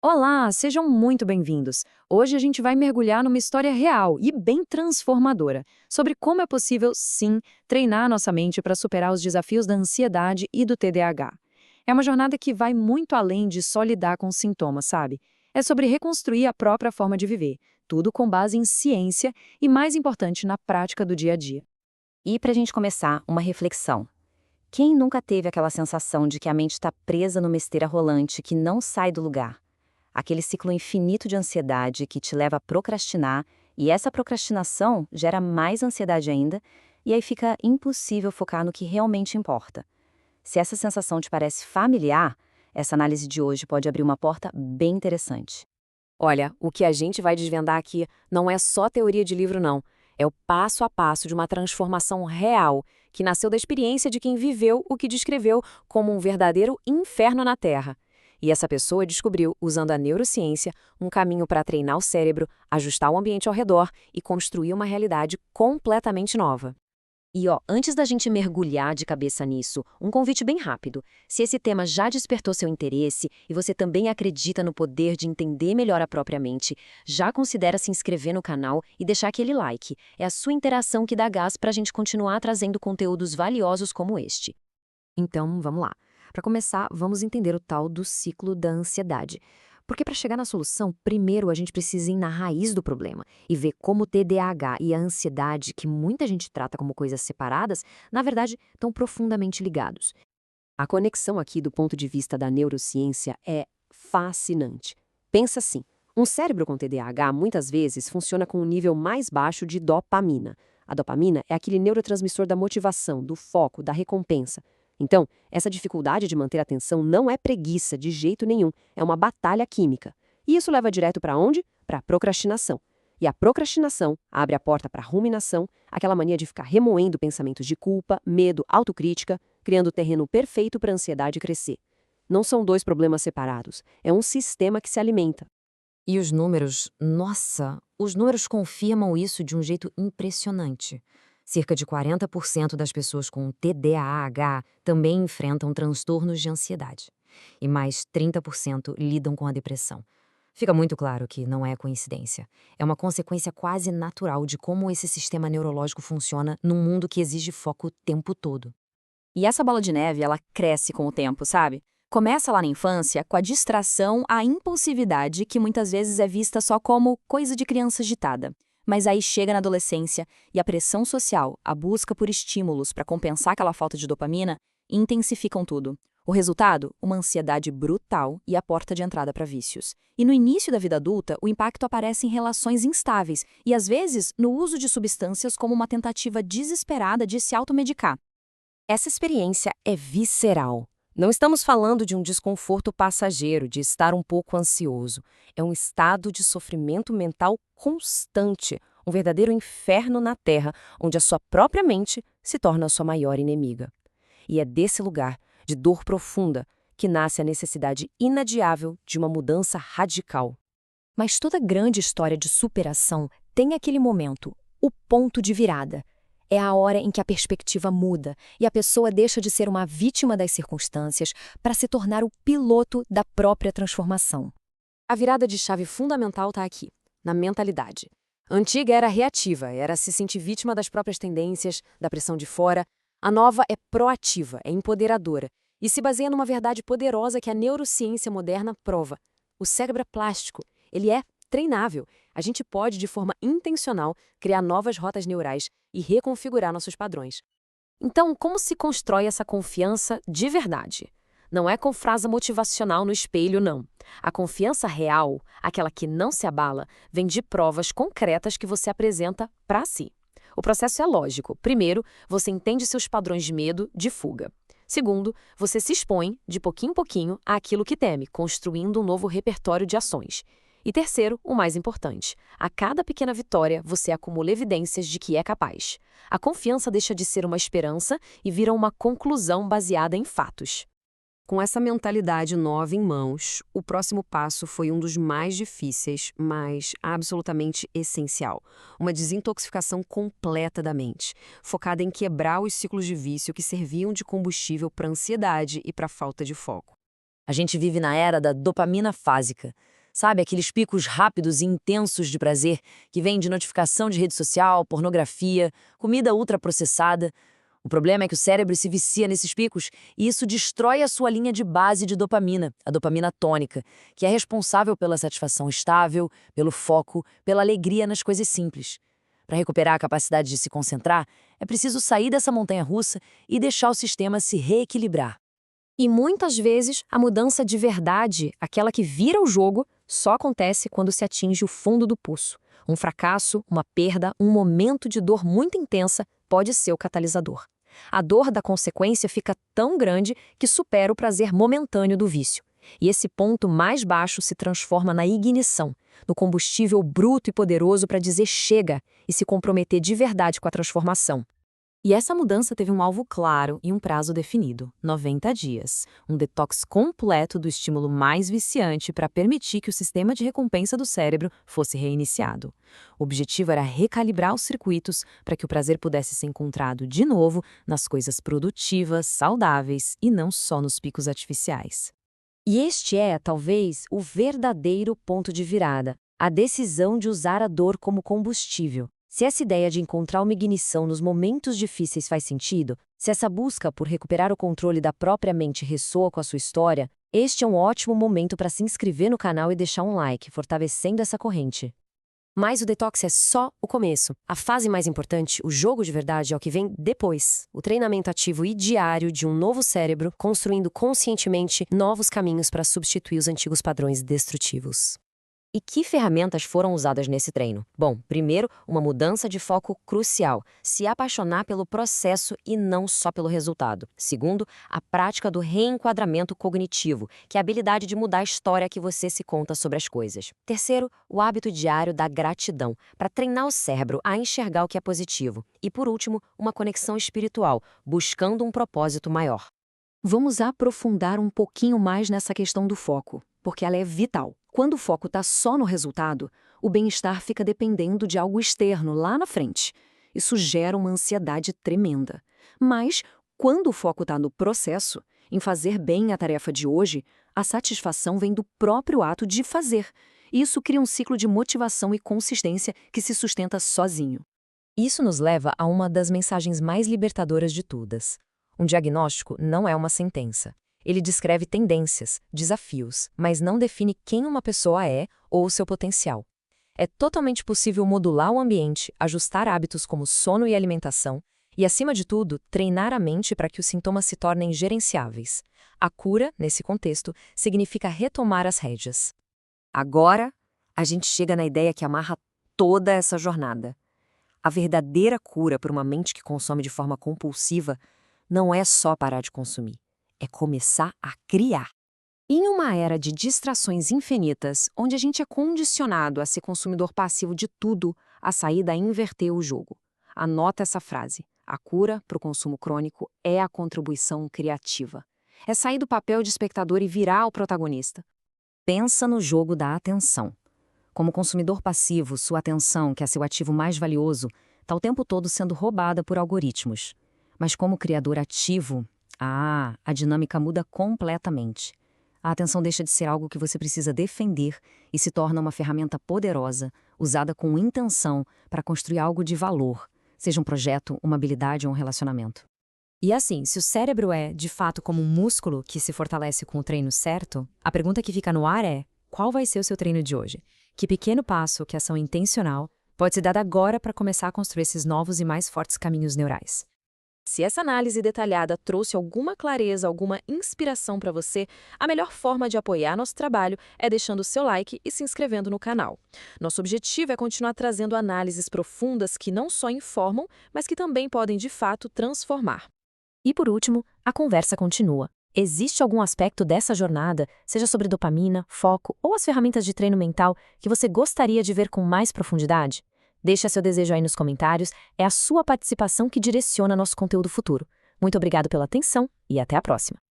Olá, sejam muito bem-vindos. Hoje a gente vai mergulhar numa história real e bem transformadora sobre como é possível, sim, treinar nossa mente para superar os desafios da ansiedade e do TDAH. É uma jornada que vai muito além de só lidar com os sintomas, sabe? É sobre reconstruir a própria forma de viver, tudo com base em ciência e, mais importante, na prática do dia a dia. E para a gente começar, uma reflexão. Quem nunca teve aquela sensação de que a mente está presa numa esteira rolante que não sai do lugar? Aquele ciclo infinito de ansiedade que te leva a procrastinar, e essa procrastinação gera mais ansiedade ainda, e aí fica impossível focar no que realmente importa. Se essa sensação te parece familiar, essa análise de hoje pode abrir uma porta bem interessante. Olha, o que a gente vai desvendar aqui não é só teoria de livro, não. É o passo a passo de uma transformação real, que nasceu da experiência de quem viveu o que descreveu como um verdadeiro inferno na Terra. E essa pessoa descobriu, usando a neurociência, um caminho para treinar o cérebro, ajustar o ambiente ao redor e construir uma realidade completamente nova. E ó, antes da gente mergulhar de cabeça nisso, um convite bem rápido. Se esse tema já despertou seu interesse e você também acredita no poder de entender melhor a própria mente, já considera se inscrever no canal e deixar aquele like. É a sua interação que dá gás para a gente continuar trazendo conteúdos valiosos como este. Então, vamos lá. Para começar, vamos entender o tal do ciclo da ansiedade. Porque para chegar na solução, primeiro a gente precisa ir na raiz do problema e ver como o TDAH e a ansiedade, que muita gente trata como coisas separadas, na verdade estão profundamente ligados. A conexão aqui do ponto de vista da neurociência é fascinante. Pensa assim, um cérebro com TDAH muitas vezes funciona com um nível mais baixo de dopamina. A dopamina é aquele neurotransmissor da motivação, do foco, da recompensa. Então, essa dificuldade de manter a atenção não é preguiça de jeito nenhum, é uma batalha química. E isso leva direto para onde? Para a procrastinação. E a procrastinação abre a porta para a ruminação, aquela mania de ficar remoendo pensamentos de culpa, medo, autocrítica, criando o terreno perfeito para a ansiedade crescer. Não são dois problemas separados, é um sistema que se alimenta. E os números, nossa, os números confirmam isso de um jeito impressionante. Cerca de 40% das pessoas com TDAH também enfrentam transtornos de ansiedade. E mais 30% lidam com a depressão. Fica muito claro que não é coincidência. É uma consequência quase natural de como esse sistema neurológico funciona num mundo que exige foco o tempo todo. E essa bola de neve, ela cresce com o tempo, sabe? Começa lá na infância com a distração, a impulsividade, que muitas vezes é vista só como coisa de criança agitada. Mas aí chega na adolescência e a pressão social, a busca por estímulos para compensar aquela falta de dopamina, intensificam tudo. O resultado? Uma ansiedade brutal e a porta de entrada para vícios. E no início da vida adulta, o impacto aparece em relações instáveis e, às vezes, no uso de substâncias como uma tentativa desesperada de se automedicar. Essa experiência é visceral. Não estamos falando de um desconforto passageiro, de estar um pouco ansioso. É um estado de sofrimento mental constante, um verdadeiro inferno na Terra, onde a sua própria mente se torna a sua maior inimiga. E é desse lugar, de dor profunda, que nasce a necessidade inadiável de uma mudança radical. Mas toda grande história de superação tem aquele momento, o ponto de virada. É a hora em que a perspectiva muda e a pessoa deixa de ser uma vítima das circunstâncias para se tornar o piloto da própria transformação. A virada de chave fundamental está aqui, na mentalidade. A antiga era reativa, era se sentir vítima das próprias tendências, da pressão de fora. A nova é proativa, é empoderadora e se baseia numa verdade poderosa que a neurociência moderna prova. O cérebro é plástico, ele é treinável. A gente pode, de forma intencional, criar novas rotas neurais e reconfigurar nossos padrões. Então, como se constrói essa confiança de verdade? Não é com frase motivacional no espelho, não. A confiança real, aquela que não se abala, vem de provas concretas que você apresenta para si. O processo é lógico. Primeiro, você entende seus padrões de medo, de fuga. Segundo, você se expõe, de pouquinho em pouquinho, àquilo que teme, construindo um novo repertório de ações. E terceiro, o mais importante, a cada pequena vitória você acumula evidências de que é capaz. A confiança deixa de ser uma esperança e vira uma conclusão baseada em fatos. Com essa mentalidade nova em mãos, o próximo passo foi um dos mais difíceis, mas absolutamente essencial. Uma desintoxicação completa da mente, focada em quebrar os ciclos de vício que serviam de combustível para a ansiedade e para a falta de foco. A gente vive na era da dopamina fásica. Sabe, aqueles picos rápidos e intensos de prazer que vêm de notificação de rede social, pornografia, comida ultraprocessada. O problema é que o cérebro se vicia nesses picos e isso destrói a sua linha de base de dopamina, a dopamina tônica, que é responsável pela satisfação estável, pelo foco, pela alegria nas coisas simples. Para recuperar a capacidade de se concentrar, é preciso sair dessa montanha-russa e deixar o sistema se reequilibrar. E muitas vezes a mudança de verdade, aquela que vira o jogo, só acontece quando se atinge o fundo do poço. Um fracasso, uma perda, um momento de dor muito intensa pode ser o catalisador. A dor da consequência fica tão grande que supera o prazer momentâneo do vício. E esse ponto mais baixo se transforma na ignição, no combustível bruto e poderoso para dizer chega e se comprometer de verdade com a transformação. E essa mudança teve um alvo claro e um prazo definido, 90 dias. Um detox completo do estímulo mais viciante para permitir que o sistema de recompensa do cérebro fosse reiniciado. O objetivo era recalibrar os circuitos para que o prazer pudesse ser encontrado de novo nas coisas produtivas, saudáveis e não só nos picos artificiais. E este é, talvez, o verdadeiro ponto de virada, a decisão de usar a dor como combustível. Se essa ideia de encontrar uma ignição nos momentos difíceis faz sentido, se essa busca por recuperar o controle da própria mente ressoa com a sua história, este é um ótimo momento para se inscrever no canal e deixar um like, fortalecendo essa corrente. Mas o detox é só o começo. A fase mais importante, o jogo de verdade, é o que vem depois. O treinamento ativo e diário de um novo cérebro, construindo conscientemente novos caminhos para substituir os antigos padrões destrutivos. E que ferramentas foram usadas nesse treino? Bom, primeiro, uma mudança de foco crucial, se apaixonar pelo processo e não só pelo resultado. Segundo, a prática do reenquadramento cognitivo, que é a habilidade de mudar a história que você se conta sobre as coisas. Terceiro, o hábito diário da gratidão, para treinar o cérebro a enxergar o que é positivo. E por último, uma conexão espiritual, buscando um propósito maior. Vamos aprofundar um pouquinho mais nessa questão do foco, porque ela é vital. Quando o foco está só no resultado, o bem-estar fica dependendo de algo externo lá na frente. Isso gera uma ansiedade tremenda. Mas, quando o foco está no processo, em fazer bem a tarefa de hoje, a satisfação vem do próprio ato de fazer. Isso cria um ciclo de motivação e consistência que se sustenta sozinho. Isso nos leva a uma das mensagens mais libertadoras de todas. Um diagnóstico não é uma sentença. Ele descreve tendências, desafios, mas não define quem uma pessoa é ou o seu potencial. É totalmente possível modular o ambiente, ajustar hábitos como sono e alimentação e, acima de tudo, treinar a mente para que os sintomas se tornem gerenciáveis. A cura, nesse contexto, significa retomar as rédeas. Agora, a gente chega na ideia que amarra toda essa jornada. A verdadeira cura para uma mente que consome de forma compulsiva não é só parar de consumir. É começar a criar. Em uma era de distrações infinitas, onde a gente é condicionado a ser consumidor passivo de tudo, a saída é inverter o jogo. Anota essa frase. A cura para o consumo crônico é a contribuição criativa. É sair do papel de espectador e virar o protagonista. Pensa no jogo da atenção. Como consumidor passivo, sua atenção, que é seu ativo mais valioso, está o tempo todo sendo roubada por algoritmos. Mas como criador ativo, a dinâmica muda completamente. A atenção deixa de ser algo que você precisa defender e se torna uma ferramenta poderosa, usada com intenção para construir algo de valor, seja um projeto, uma habilidade ou um relacionamento. E assim, se o cérebro é, de fato, como um músculo que se fortalece com o treino certo, a pergunta que fica no ar é: qual vai ser o seu treino de hoje? Que pequeno passo, que ação intencional, pode ser dada agora para começar a construir esses novos e mais fortes caminhos neurais? Se essa análise detalhada trouxe alguma clareza, alguma inspiração para você, a melhor forma de apoiar nosso trabalho é deixando o seu like e se inscrevendo no canal. Nosso objetivo é continuar trazendo análises profundas que não só informam, mas que também podem, de fato, transformar. E por último, a conversa continua. Existe algum aspecto dessa jornada, seja sobre dopamina, foco ou as ferramentas de treino mental, que você gostaria de ver com mais profundidade? Deixa seu desejo aí nos comentários, é a sua participação que direciona nosso conteúdo futuro. Muito obrigado pela atenção e até a próxima!